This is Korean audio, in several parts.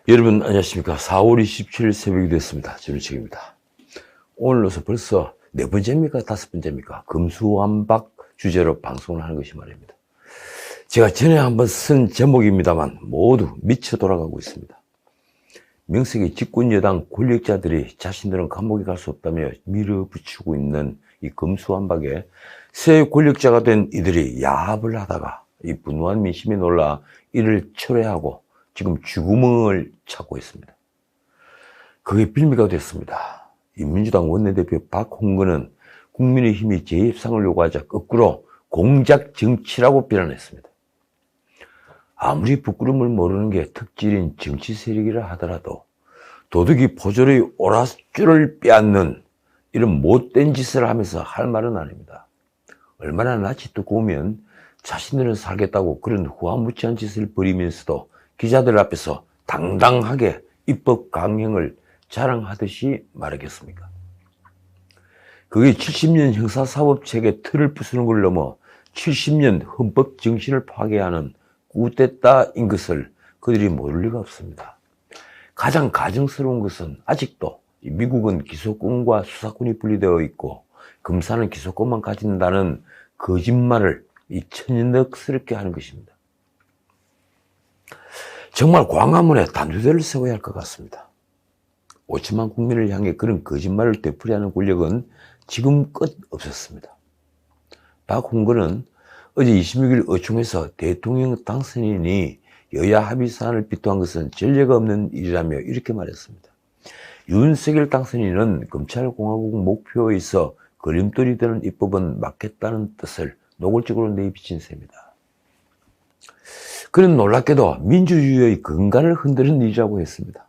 여러분 안녕하십니까. 4월 27일 새벽이 됐습니다. 전우책입니다. 오늘로서 벌써 네 번째입니까? 다섯 번째입니까? 금수환박 주제로 방송을 하는 것이 말입니다. 제가 전에 한번 쓴 제목입니다만 모두 미쳐 돌아가고 있습니다. 명색의 집권여당 권력자들이 자신들은 감옥에 갈 수 없다며 밀어붙이고 있는 이 금수환박에 새 권력자가 된 이들이 야합을 하다가 이 분노한 민심이 놀라 이를 철회하고 지금 쥐구멍을 찾고 있습니다. 그게 빌미가 됐습니다. 이 민주당 원내대표 박홍근은 국민의힘이 재협상을 요구하자 거꾸로 공작 정치라고 비난했습니다. 아무리 부끄러움을 모르는 게 특질인 정치 세력이라 하더라도 도둑이 포졸의 오랏줄을 빼앗는 이런 못된 짓을 하면서 할 말은 아닙니다. 얼마나 낯이 뜨거우면 자신들은 살겠다고 그런 후한무치한 짓을 벌이면서도 기자들 앞에서 당당하게 입법 강행을 자랑하듯이 말하겠습니까? 그게 70년 형사사법체계 틀을 부수는 걸 넘어 70년 헌법 정신을 파괴하는 꾸데타인 것을 그들이 모를 리가 없습니다. 가장 가증스러운 것은 아직도 미국은 기소권과 수사권이 분리되어 있고 검사는 기소권만 가진다는 거짓말을 이 천연덕스럽게 하는 것입니다. 정말 광화문에 단두대를 세워야 할 것 같습니다. 5천만 국민을 향해 그런 거짓말을 되풀이하는 권력은 지금껏 없었습니다. 박홍근은 어제 26일 어충에서 대통령 당선인이 여야 합의 사안을 비토한 것은 전례가 없는 일이라며 이렇게 말했습니다. 윤석열 당선인은 검찰공화국 목표에 있어 걸림돌이 되는 입법은 막겠다는 뜻을 노골적으로 내비친 셈이다. 그는 놀랍게도 민주주의의 근간을 흔드는 일이라고 했습니다.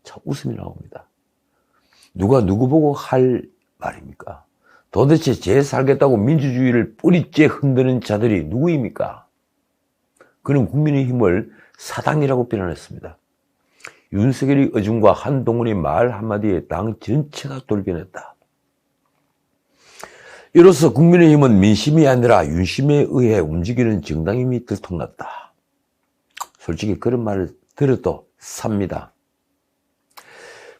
참 웃음이 나옵니다. 누가 누구 보고 할 말입니까? 도대체 제 살겠다고 민주주의를 뿌리째 흔드는 자들이 누구입니까? 그는 국민의힘을 사당이라고 비난했습니다. 윤석열의 어중과 한동훈의 말 한마디에 당 전체가 돌변했다. 이로써 국민의힘은 민심이 아니라 윤심에 의해 움직이는 정당임이 들통났다. 솔직히 그런 말을 들어도 삽니다.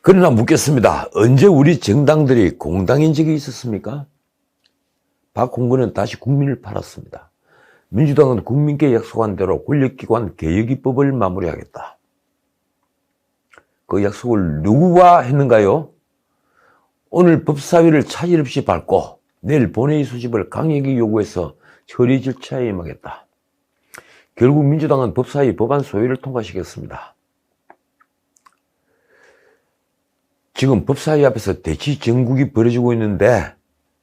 그러나 묻겠습니다. 언제 우리 정당들이 공당인 적이 있었습니까? 박홍근은 다시 국민을 팔았습니다. 민주당은 국민께 약속한 대로 권력기관 개혁입법을 마무리하겠다. 그 약속을 누구와 했는가요? 오늘 법사위를 차질 없이 밟고 내일 본회의 소집을 강력히 요구해서 처리 절차에 임하겠다. 결국 민주당은 법사위 법안 소위를 통과시켰습니다. 지금 법사위 앞에서 대치 정국이 벌어지고 있는데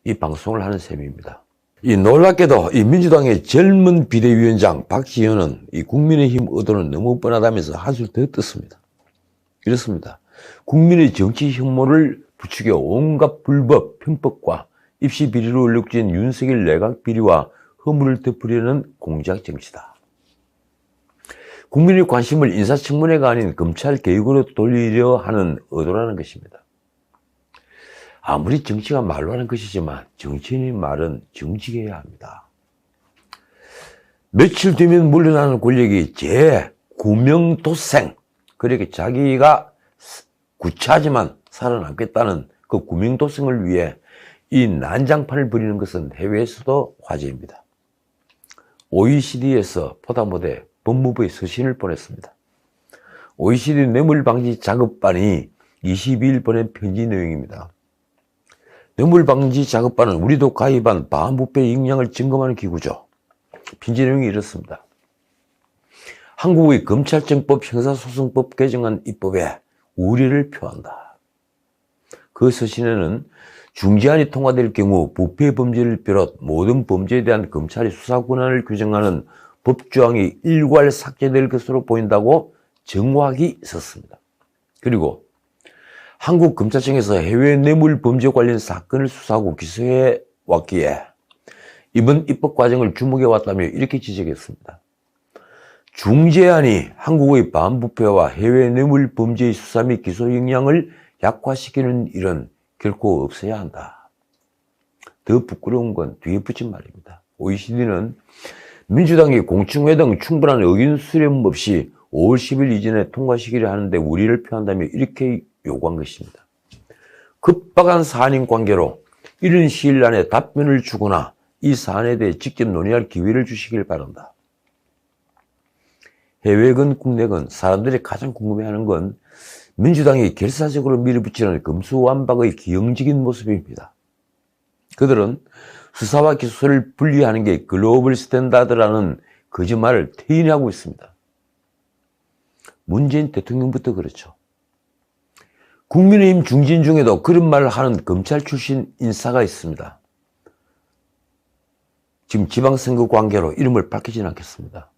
이 방송을 하는 셈입니다. 이 놀랍게도 이 민주당의 젊은 비대위원장 박지현은 이 국민의힘 의도는 너무 뻔하다면서 한술 더 떴습니다. 이렇습니다. 국민의 정치 혐오를 부추겨 온갖 불법, 편법과 입시 비리로 얼룩진 윤석열 내각 비리와 허물을 덮으려는 공작 정치다. 국민의 관심을 인사청문회가 아닌 검찰 개혁으로 돌리려 하는 의도라는 것입니다. 아무리 정치가 말로 하는 것이지만 정치인의 말은 정직해야 합니다. 며칠 뒤면 물러나는 권력이 구명도생, 그렇게 자기가 구차하지만 살아남겠다는 그 구명도생을 위해 이 난장판을 벌이는 것은 해외에서도 화제입니다. OECD에서 보다 못해 법무부에 서신을 보냈습니다. OECD 뇌물방지 작업반이 22일 보낸 편지 내용입니다. 뇌물방지 작업반은 우리도 가입한 반부패 역량을 점검하는 기구죠. 편지 내용이 이렇습니다. 한국의 검찰청법 형사소송법 개정안 입법에 우려를 표한다. 그 서신에는 중재안이 통과될 경우 부패 범죄를 비롯 모든 범죄에 대한 검찰의 수사 권한을 규정하는 법조항이 일괄 삭제될 것으로 보인다고 정확히 썼습니다. 그리고 한국 검찰청에서 해외 뇌물 범죄 관련 사건을 수사하고 기소해 왔기에 이번 입법 과정을 주목해 왔다며 이렇게 지적했습니다. 중재안이 한국의 반부패와 해외 뇌물 범죄의 수사 및 기소 역량을 약화시키는 일은 결코 없어야 한다. 더 부끄러운 건 뒤에 붙인 말입니다. OECD는 민주당이 공청회 등 충분한 의견 수렴 없이 5월 10일 이전에 통과 시기를 하는데 우리를 표한다며 이렇게 요구한 것입니다. 급박한 사안인 관계로 이른 시일 안에 답변을 주거나 이 사안에 대해 직접 논의할 기회를 주시길 바란다. 해외건 국내건 사람들이 가장 궁금해하는 건 민주당이 결사적으로 밀어붙이는 금수완박의 기형적인 모습입니다. 그들은 수사와 기소를 분리하는 게 글로벌 스탠다드라는 거짓말을 태인하고 있습니다. 문재인 대통령부터 그렇죠. 국민의힘 중진 중에도 그런 말을 하는 검찰 출신 인사가 있습니다. 지금 지방선거 관계로 이름을 밝히지는 않겠습니다.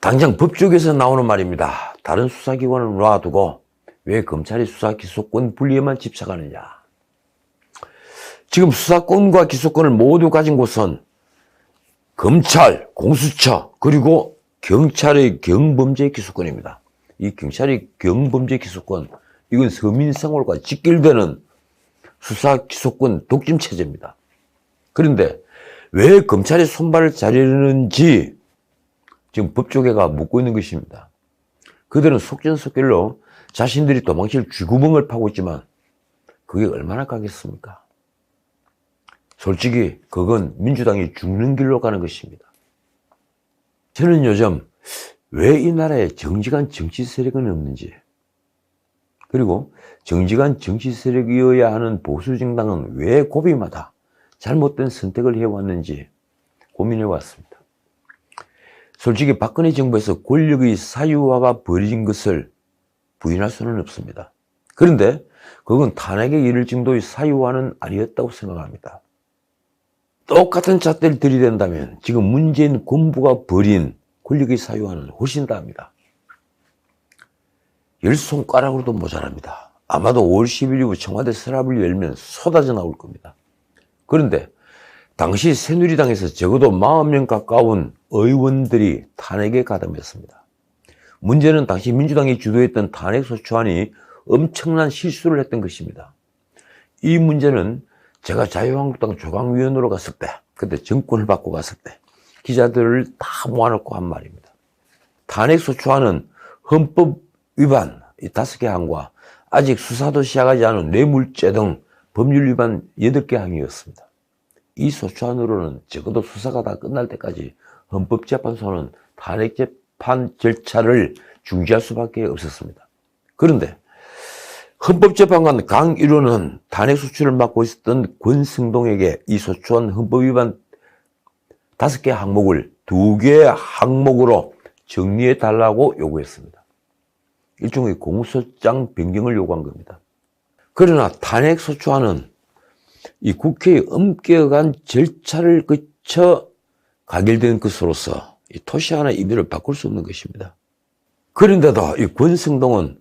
당장 법조계에서 나오는 말입니다. 다른 수사기관을 놔두고 왜 검찰이 수사 기소권 분리에만 집착하느냐. 지금 수사권과 기소권을 모두 가진 곳은 검찰, 공수처, 그리고 경찰의 경범죄 기소권입니다. 이 경찰의 경범죄 기소권, 이건 서민생활과 직결되는 수사 기소권 독점 체제입니다. 그런데 왜 검찰이 손발을 자르는지 지금 법조계가 묻고 있는 것입니다. 그들은 속전속결로 자신들이 도망칠 쥐구멍을 파고 있지만 그게 얼마나 가겠습니까? 솔직히 그건 민주당이 죽는 길로 가는 것입니다. 저는 요즘 왜 이 나라에 정직한 정치 세력은 없는지, 그리고 정직한 정치 세력이어야 하는 보수 정당은 왜 고비마다 잘못된 선택을 해왔는지 고민해 왔습니다. 솔직히 박근혜 정부에서 권력의 사유화가 벌어진 것을 부인할 수는 없습니다. 그런데 그건 탄핵에 이를 정도의 사유화는 아니었다고 생각합니다. 똑같은 잣대를 들이댄다면 지금 문재인 군부가 벌인 권력의 사유화는 훨씬 다합니다. 10손가락으로도 모자랍니다. 아마도 5월 10일 이후 청와대 서랍을 열면 쏟아져 나올 겁니다. 그런데 당시 새누리당에서 적어도 40명 가까운 의원들이 탄핵에 가담했습니다. 문제는 당시 민주당이 주도했던 탄핵소추안이 엄청난 실수를 했던 것입니다. 이 문제는 제가 자유한국당 조강위원으로 갔을 때, 그때 정권을 받고 갔을 때 기자들을 다 모아놓고 한 말입니다. 탄핵소추안은 헌법 위반 이 5개 항과 아직 수사도 시작하지 않은 뇌물죄 등 법률 위반 8개 항이었습니다. 이 소추안으로는 적어도 수사가 다 끝날 때까지 헌법재판소는 탄핵재판 절차를 중지할 수밖에 없었습니다. 그런데 헌법재판관 강일호는 탄핵소추를 맡고 있었던 권성동에게 이 소추안 헌법위반 5개 항목을 2개 항목으로 정리해달라고 요구했습니다. 일종의 공소장 변경을 요구한 겁니다. 그러나 탄핵소추안은 이 국회의 엄격한 절차를 거쳐 가결된 것으로서 이 토시 하나 이별을 바꿀 수 없는 것입니다. 그런데도 이 권성동은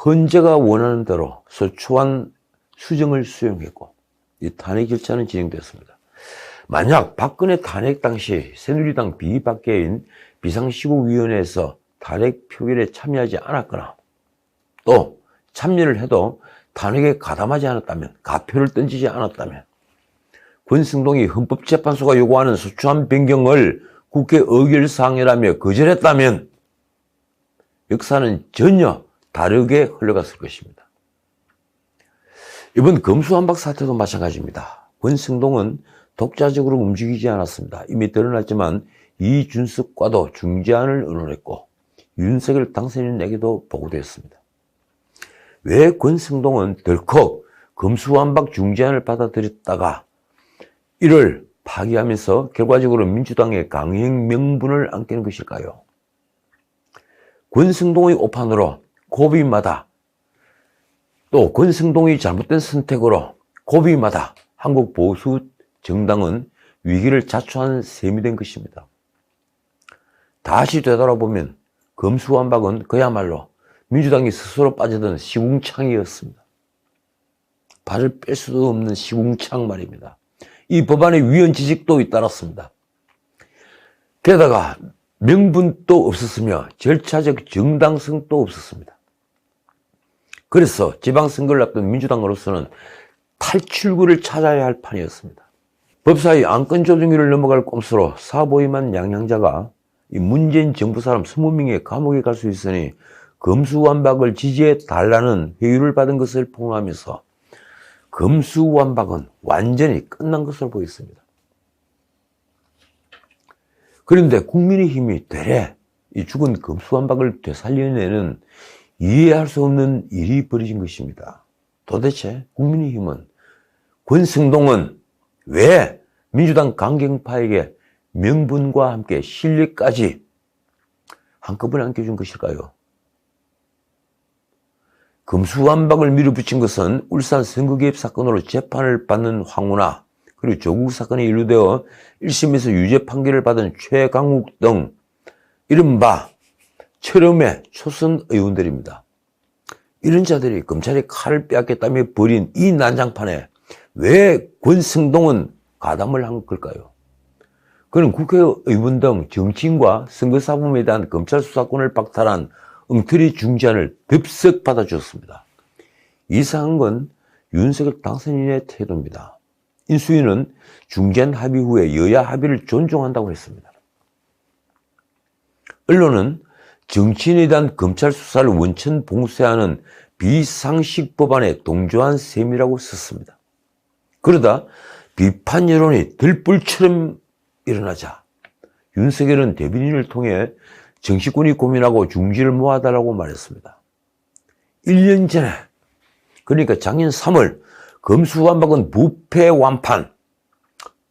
헌재가 원하는 대로 소추안 수정을 수용했고 이 탄핵 절차는 진행됐습니다. 만약 박근혜 탄핵 당시 새누리당 비박계인 비상시국위원회에서 탄핵 표결에 참여하지 않았거나 또 참여를 해도 탄핵에 가담하지 않았다면, 가표를 던지지 않았다면, 권성동이 헌법재판소가 요구하는 소추안 변경을 국회 의결사항이라며 거절했다면 역사는 전혀 다르게 흘러갔을 것입니다. 이번 검수완박 사태도 마찬가지입니다. 권성동은 독자적으로 움직이지 않았습니다. 이미 드러났지만 이준석과도 중재안을 의논했고 윤석열 당선인에게도 보고되었습니다. 왜 권성동은 덜컥 검수완박 중재안을 받아들였다가 이를 파기하면서 결과적으로 민주당의 강행 명분을 안기는 것일까요? 권성동의 오판으로 고비마다 또 권성동이 잘못된 선택으로 고비마다 한국 보수 정당은 위기를 자초한 셈이 된 것입니다. 다시 되돌아보면 검수완박은 그야말로 민주당이 스스로 빠지던 시궁창이었습니다. 발을 뺄 수도 없는 시궁창 말입니다. 이 법안의 위헌 지식도 잇따랐습니다. 게다가 명분도 없었으며 절차적 정당성도 없었습니다. 그래서 지방선거를 앞둔 민주당으로서는 탈출구를 찾아야 할 판이었습니다. 법사위 안건조정위를 넘어갈 꼼수로 사보임한 양양자가 이 문재인 정부 사람 20명이 감옥에 갈 수 있으니 검수완박을 지지해 달라는 회유를 받은 것을 포함하면서 검수완박은 완전히 끝난 것으로 보였습니다. 그런데 국민의힘이 되레 이 죽은 검수완박을 되살려내는 이해할 수 없는 일이 벌어진 것입니다. 도대체 국민의힘은, 권성동은 왜 민주당 강경파에게 명분과 함께 실력까지 한꺼번에 안겨준 것일까요? 검수완박을 밀어붙인 것은 울산 선거개입 사건으로 재판을 받는 황운하, 그리고 조국 사건에 연루되어 1심에서 유죄 판결을 받은 최강욱 등 이른바 철험의 초선 의원들입니다. 이런 자들이 검찰이 칼을 빼앗겠다며 벌인 이 난장판에 왜 권성동은 가담을 한 걸까요? 그는 국회의원 등 정치인과 선거사범에 대한 검찰 수사권을 박탈한 엉터리 중재안을 덥석 받아주었습니다. 이상한 건 윤석열 당선인의 태도입니다. 인수위는 중재안 합의 후에 여야 합의를 존중한다고 했습니다. 언론은 정치인에 대한 검찰 수사를 원천 봉쇄하는 비상식 법안에 동조한 셈이라고 썼습니다. 그러다 비판 여론이 들불처럼 일어나자 윤석열은 대변인을 통해 정치권이 고민하고 중지를 모아달라고 말했습니다. 1년 전에, 그러니까 작년 3월 검수완박은 부패 완판,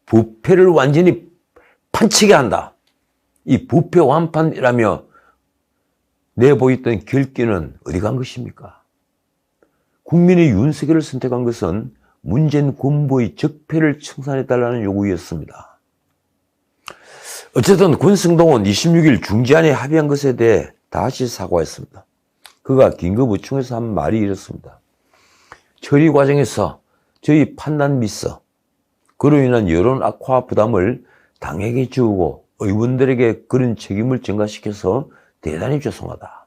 부패를 완전히 판치게 한다. 이 부패 완판이라며 내보였던 결기는 어디 간 것입니까? 국민이 윤석열을 선택한 것은 문재인 군부의 적폐를 청산해달라는 요구였습니다. 어쨌든 권성동은 26일 중재안에 합의한 것에 대해 다시 사과했습니다. 그가 긴급 의총에서 한 말이 이렇습니다. 처리 과정에서 저희 판단 미스, 그로 인한 여론 악화 부담을 당에게 지우고 의원들에게 그런 책임을 전가시켜서 대단히 죄송하다.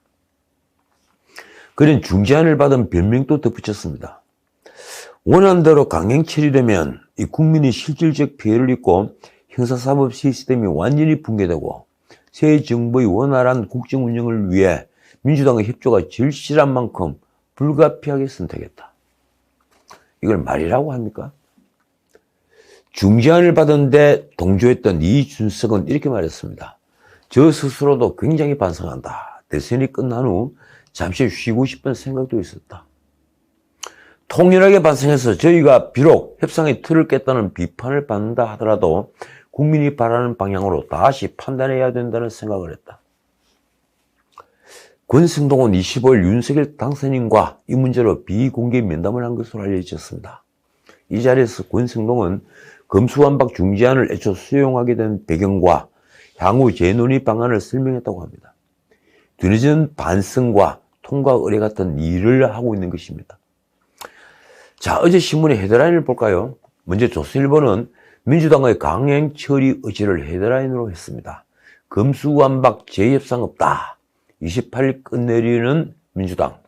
그는 중재안을 받은 변명도 덧붙였습니다. 원안대로 강행 처리되면 이 국민이 실질적 피해를 입고 형사사법 시스템이 완전히 붕괴되고 새 정부의 원활한 국정 운영을 위해 민주당의 협조가 절실한 만큼 불가피하게 선택했다. 이걸 말이라고 합니까? 중재안을 받은 데 동조했던 이준석은 이렇게 말했습니다. 저 스스로도 굉장히 반성한다. 대선이 끝난 후 잠시 쉬고 싶은 생각도 있었다. 통일하게 반성해서 저희가 비록 협상의 틀을 깼다는 비판을 받는다 하더라도 국민이 바라는 방향으로 다시 판단해야 된다는 생각을 했다. 권성동은 25일 윤석열 당선인과 이 문제로 비공개 면담을 한 것으로 알려졌습니다. 이 자리에서 권성동은 검수완박 중재안을 애초 수용하게 된 배경과 향후 재논의 방안을 설명했다고 합니다. 뒤늦은 반성과 통과 의뢰 같은 일을 하고 있는 것입니다. 자, 어제 신문의 헤드라인을 볼까요? 먼저 조선일보는 민주당의 강행 처리 의지를 헤드라인으로 했습니다. 검수완박 재협상 없다. 28일 끝내리는 민주당.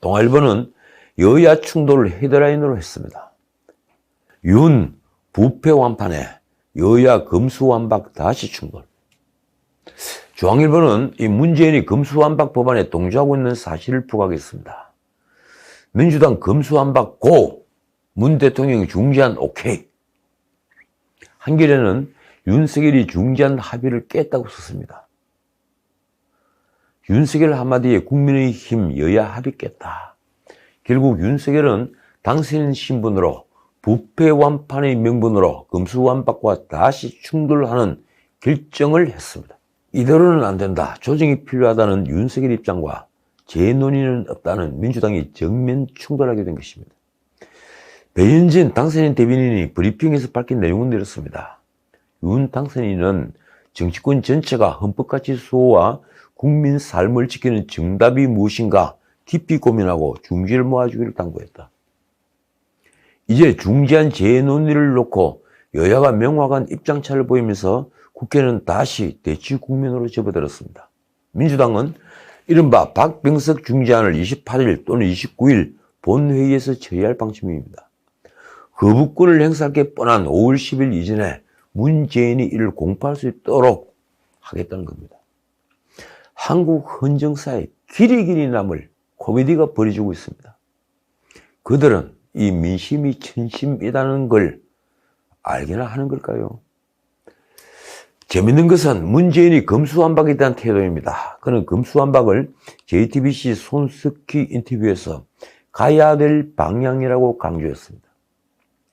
동아일보는 여야 충돌을 헤드라인으로 했습니다. 윤 부패 완판에 여야 검수완박 다시 충돌. 중앙일보는 이 문재인이 검수완박 법안에 동조하고 있는 사실을 부각했습니다. 민주당 검수완박 고! 문 대통령 중재안 오케이. 한겨레는 윤석열이 중재안 합의를 깼다고 썼습니다. 윤석열 한마디에 국민의힘 여야 합의 깼다. 결국 윤석열은 당선인 신분으로 부패 완판의 명분으로 검수완박과 다시 충돌하는 결정을 했습니다. 이대로는 안 된다. 조정이 필요하다는 윤석열 입장과 재논의는 없다는 민주당이 정면 충돌하게 된 것입니다. 배현진 당선인 대변인이 브리핑에서 밝힌 내용은 이렇습니다. 윤 당선인은 정치권 전체가 헌법가치 수호와 국민 삶을 지키는 정답이 무엇인가 깊이 고민하고 중지를 모아주기를 당부했다. 이제 중재안 재논의를 놓고 여야가 명확한 입장차를 보이면서 국회는 다시 대치 국면으로 접어들었습니다. 민주당은 이른바 박병석 중재안을 28일 또는 29일 본회의에서 처리할 방침입니다. 거부권을 행사할 게 뻔한 5월 10일 이전에 문재인이 이를 공포할 수 있도록 하겠다는 겁니다. 한국 헌정사에 길이 남을 코미디가 벌어지고 있습니다. 그들은 이 민심이 천심이라는 걸 알게나 하는 걸까요? 재밌는 것은 문재인이 검수완박에 대한 태도입니다. 그는 검수완박을 JTBC 손석희 인터뷰에서 가야 될 방향이라고 강조했습니다.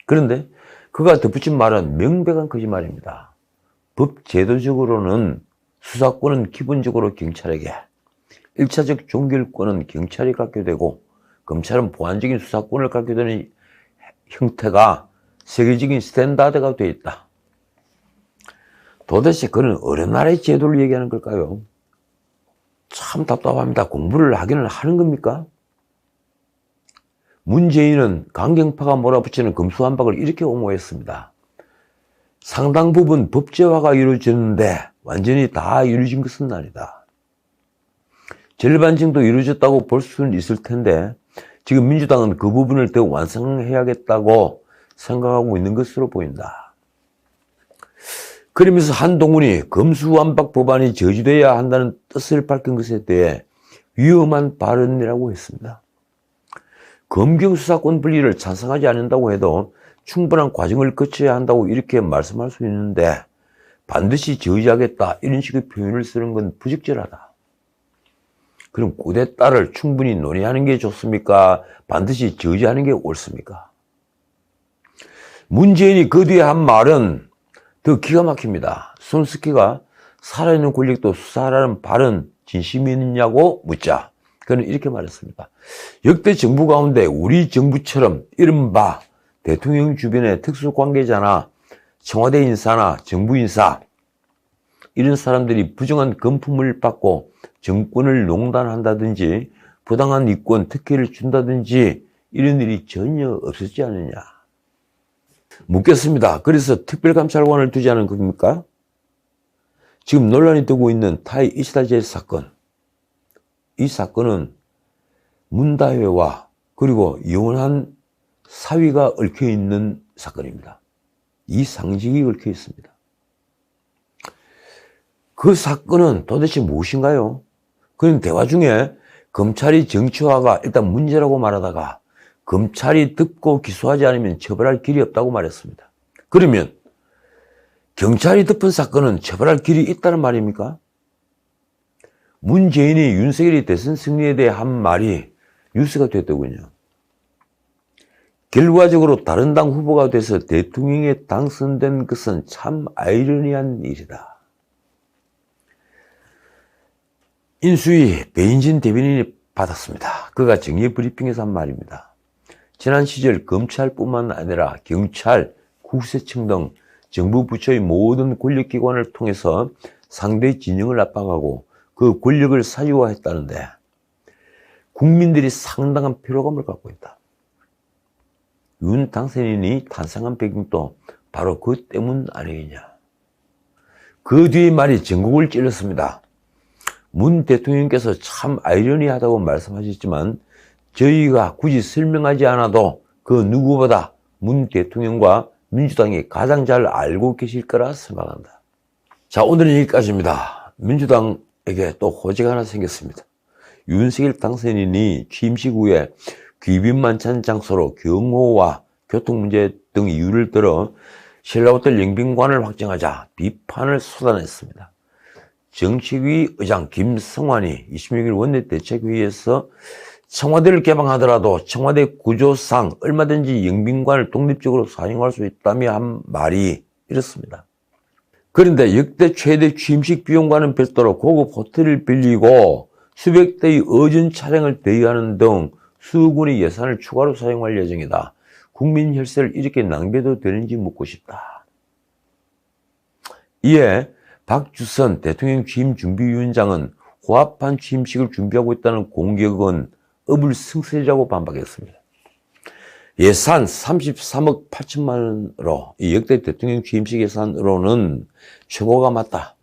그런데 그가 덧붙인 말은 명백한 거짓말입니다. 법 제도적으로는 수사권은 기본적으로 경찰에게, 1차적 종결권은 경찰이 갖게 되고 검찰은 보안적인 수사권을 갖게 되는 형태가 세계적인 스탠다드가 되어 있다. 도대체 그는 어느 나라의 제도를 얘기하는 걸까요? 참 답답합니다. 공부를 하기는 하는 겁니까? 문재인은 강경파가 몰아붙이는 검수완박을 이렇게 옹호했습니다. 상당 부분 법제화가 이루어졌는데 완전히 다 이루어진 것은 아니다. 절반 정도 이루어졌다고 볼 수는 있을 텐데 지금 민주당은 그 부분을 더 완성해야겠다고 생각하고 있는 것으로 보인다. 그러면서 한동훈이 검수완박 법안이 저지돼야 한다는 뜻을 밝힌 것에 대해 위험한 발언이라고 했습니다. 검경 수사권 분리를 찬성하지 않는다고 해도 충분한 과정을 거쳐야 한다고 이렇게 말씀할 수 있는데 반드시 저지하겠다 이런 식의 표현을 쓰는 건 부적절하다. 그럼 쿠데타를 충분히 논의하는 게 좋습니까? 반드시 저지하는 게 옳습니까? 문재인이 그 뒤에 한 말은 더 기가 막힙니다. 손석희가 살아있는 권력도 수사하라는 발언 진심이 있느냐고 묻자 그는 이렇게 말했습니다. 역대 정부 가운데 우리 정부처럼 이른바 대통령 주변의 특수관계자나 청와대 인사나 정부 인사 이런 사람들이 부정한 금품을 받고 정권을 농단한다든지 부당한 이권 특혜를 준다든지 이런 일이 전혀 없었지 않느냐. 묻겠습니다. 그래서 특별감찰관을 두지 않은 겁니까? 지금 논란이 되고 있는 타이 이시다제 사건. 이 사건은 문다혜와 그리고 이혼한 사위가 얽혀있는 사건입니다. 이 상징이 얽혀 있습니다. 그 사건은 도대체 무엇인가요? 그런 대화 중에 검찰이 정치화가 일단 문제라고 말하다가 검찰이 덮고 기소하지 않으면 처벌할 길이 없다고 말했습니다. 그러면 경찰이 덮은 사건은 처벌할 길이 있다는 말입니까? 문재인이 윤석열이 대선 승리에 대해 한 말이 뉴스가 됐더군요. 결과적으로 다른 당 후보가 돼서 대통령에 당선된 것은 참 아이러니한 일이다. 인수위 배인진 대변인이 받았습니다. 그가 정례 브리핑에서 한 말입니다. 지난 시절 검찰뿐만 아니라 경찰, 국세청 등 정부 부처의 모든 권력기관을 통해서 상대 진영을 압박하고 그 권력을 사유화했다는데 국민들이 상당한 피로감을 갖고 있다. 윤 당선인이 탄생한 배경도 바로 그 때문 아니겠냐. 그 뒤의 말이 전국을 찔렀습니다. 문 대통령께서 참 아이러니하다고 말씀하셨지만 저희가 굳이 설명하지 않아도 그 누구보다 문 대통령과 민주당이 가장 잘 알고 계실 거라 생각한다. 자, 오늘은 여기까지입니다. 민주당에게 또 호재가 하나 생겼습니다. 윤석열 당선인이 취임식 후에 귀빈 만찬 장소로 경호와 교통 문제 등 이유를 들어 신라호텔 영빈관을 확정하자 비판을 쏟아냈습니다. 정책위 의장 김성환이 26일 원내대책회의에서 청와대를 개방하더라도 청와대 구조상 얼마든지 영빈관을 독립적으로 사용할 수 있다며 한 말이 이렇습니다. 그런데 역대 최대 취임식 비용과는 별도로 고급 호텔을 빌리고 수백 대의 어전 차량을 대여하는 등 수억 원의 예산을 추가로 사용할 예정이다. 국민 혈세를 이렇게 낭비해도 되는지 묻고 싶다. 이에 박주선 대통령 취임 준비위원장은 호합한 취임식을 준비하고 있다는 공격은 어불성설이라고 반박했습니다. 예산 33억 8천만 원으로 이 역대 대통령 취임식 예산으로는 최고가 맞다.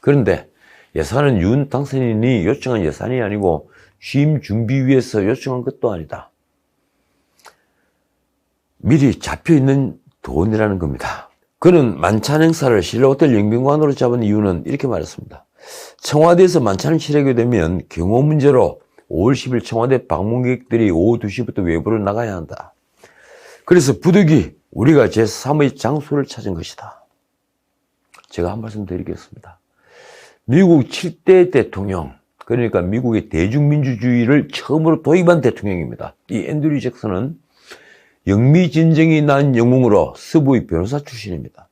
그런데 예산은 윤 당선인이 요청한 예산이 아니고 취임 준비위에서 요청한 것도 아니다. 미리 잡혀있는 돈이라는 겁니다. 그는 만찬 행사를 신라호텔 영빈관으로 잡은 이유는 이렇게 말했습니다. 청와대에서 만찬을 치르게 되면 경호 문제로 5월 10일 청와대 방문객들이 오후 2시부터 외부로 나가야 한다. 그래서 부득이 우리가 제3의 장소를 찾은 것이다. 제가 한 말씀 드리겠습니다. 미국 7대 대통령, 그러니까 미국의 대중민주주의를 처음으로 도입한 대통령입니다. 이 앤드류 잭슨은 영미진정이 난 영웅으로 서부의 변호사 출신입니다.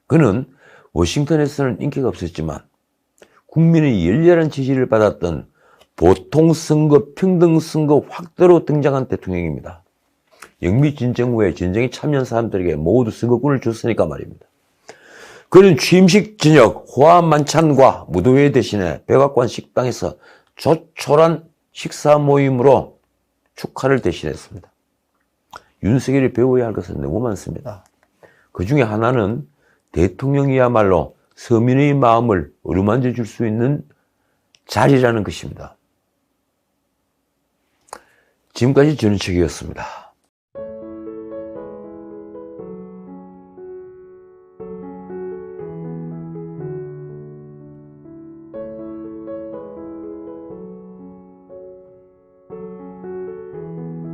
그는 워싱턴에서는 인기가 없었지만 국민의 열렬한 지지를 받았던 보통선거, 평등선거 확대로 등장한 대통령입니다. 영미진정 후에 전쟁에 참여한 사람들에게 모두 선거권을 줬으니까 말입니다. 그는 취임식 저녁 호화만찬과 무도회 대신에 백악관 식당에서 조촐한 식사 모임으로 축하를 대신했습니다. 윤석열이 배워야 할 것은 너무 많습니다. 그 중에 하나는 대통령이야말로 서민의 마음을 어루만져 줄 수 있는 자리라는 것입니다. 지금까지 전우책이었습니다.